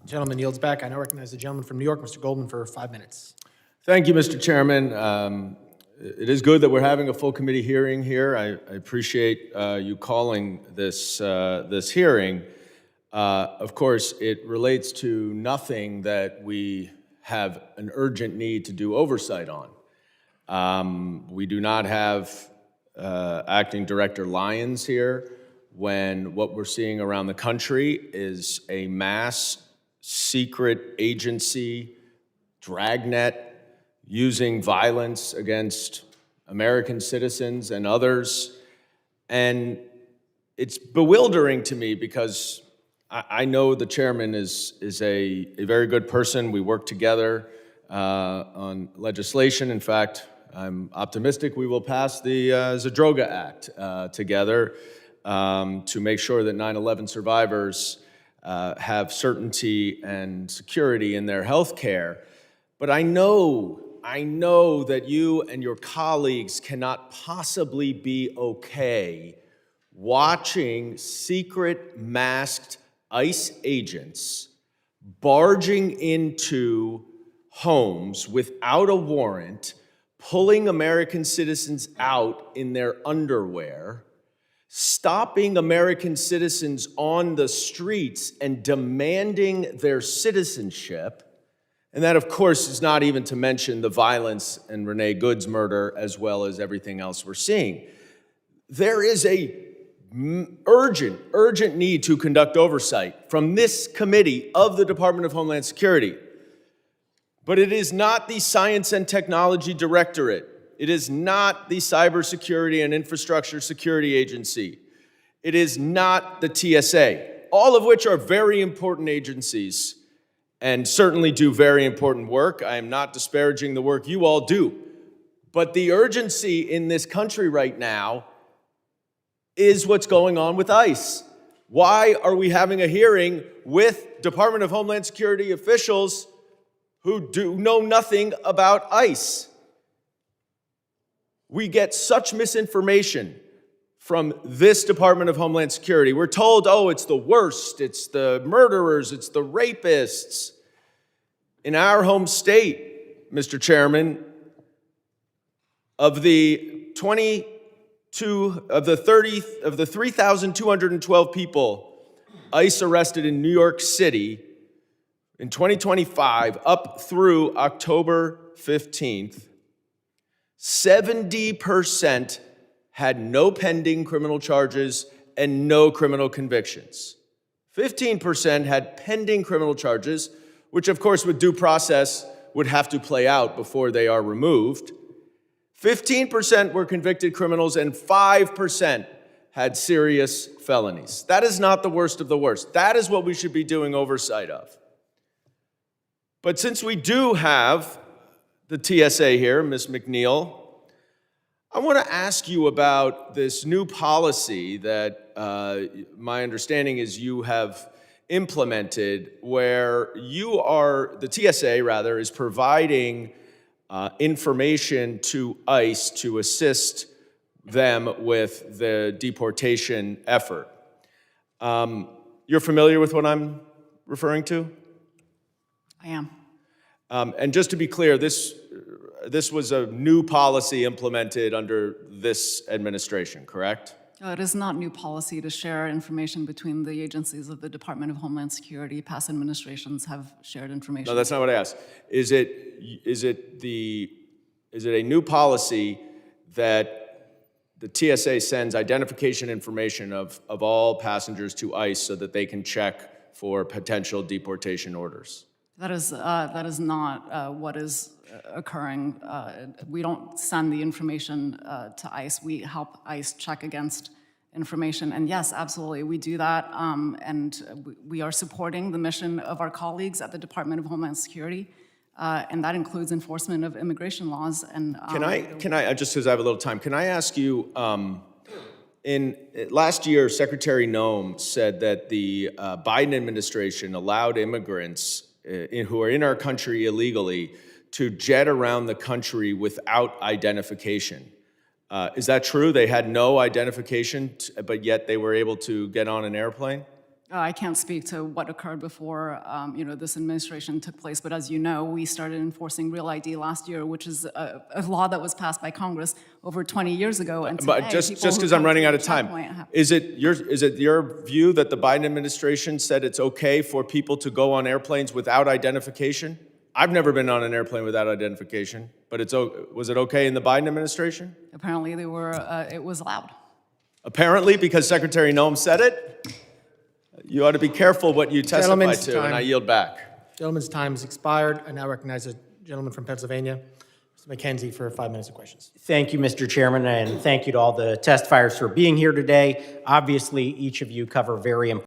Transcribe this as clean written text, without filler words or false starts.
Gentleman yields back. I now recognize the gentleman from New York, Mr. Goldman, for 5 minutes. Thank you, Mr. Chairman. It is good that we're having a full committee hearing here. I appreciate you calling this hearing. Of course, it relates to nothing that we have an urgent need to do oversight on. We do not have Acting Director Lyons here when what we're seeing around the country is a mass secret agency dragnet using violence against American citizens and others. And it's bewildering to me because I know the chairman is a very good person. We work together on legislation. In fact, I'm optimistic we will pass the Zadroga Act together to make sure that 9/11 survivors have certainty and security in their health care. But I know that you and your colleagues cannot possibly be okay watching secret masked ICE agents barging into homes without a warrant, pulling American citizens out in their underwear, stopping American citizens on the streets and demanding their citizenship. And that, of course, is not even to mention the violence and Renee Good's murder, as well as everything else we're seeing. There is a urgent need to conduct oversight from this committee of the Department of Homeland Security. But it is not the Science and Technology Directorate. It is not the Cybersecurity and Infrastructure Security Agency. It is not the TSA, all of which are very important agencies and certainly do very important work. I am not disparaging the work you all do. But the urgency in this country right now is what's going on with ICE. Why are we having a hearing with Department of Homeland Security officials who know nothing about ICE? We get such misinformation from this Department of Homeland Security. We're told, oh, it's the worst, it's the murderers, it's the rapists. In our home state, Mr. Chairman, of the 3,212 people ICE arrested in New York City in 2025 up through October 15th, 70% had no pending criminal charges and no criminal convictions. 15% had pending criminal charges, which of course with due process would have to play out before they are removed. 15% were convicted criminals and 5% had serious felonies. That is not the worst of the worst. That is what we should be doing oversight of. But since we do have the TSA here, Ms. McNeill, I want to ask you about this new policy that my understanding is you have implemented, where the TSA rather, is providing information to ICE to assist them with the deportation effort. You're familiar with what I'm referring to? I am. And just to be clear, this was a new policy implemented under this administration, correct? It is not new policy to share information between the agencies of the Department of Homeland Security. Past administrations have shared information. No, that's not what I asked. Is it a new policy that the TSA sends identification information of all passengers to ICE so that they can check for potential deportation orders? That is not what is occurring. We don't send the information to ICE. We help ICE check against information. And yes, absolutely, we do that. And we are supporting the mission of our colleagues at the Department of Homeland Security. And that includes enforcement of immigration laws. And can I just because I have a little time, can I ask you, last year, Secretary Noem said that the Biden administration allowed immigrants who are in our country illegally to jet around the country without identification. Is that true? They had no identification, but yet they were able to get on an airplane? I can't speak to what occurred before, this administration took place, but as you know, we started enforcing Real ID last year, which is a law that was passed by Congress over 20 years ago. And But today, just people who because I'm come running to out the of time, checkpoint have- is it your view that the Biden administration said it's okay for people to go on airplanes without identification? I've never been on an airplane without identification, but was it okay in the Biden administration? Apparently, it was allowed. Apparently, because Secretary Noem said it? You ought to be careful what you testify Gentleman's to, and I time. yield back. Gentleman's time has expired. I now recognize the gentleman from Pennsylvania, Mr. McKenzie, for 5 minutes of questions. Thank you, Mr. Chairman, and thank you to all the testifiers for being here today. Obviously, each of you cover very important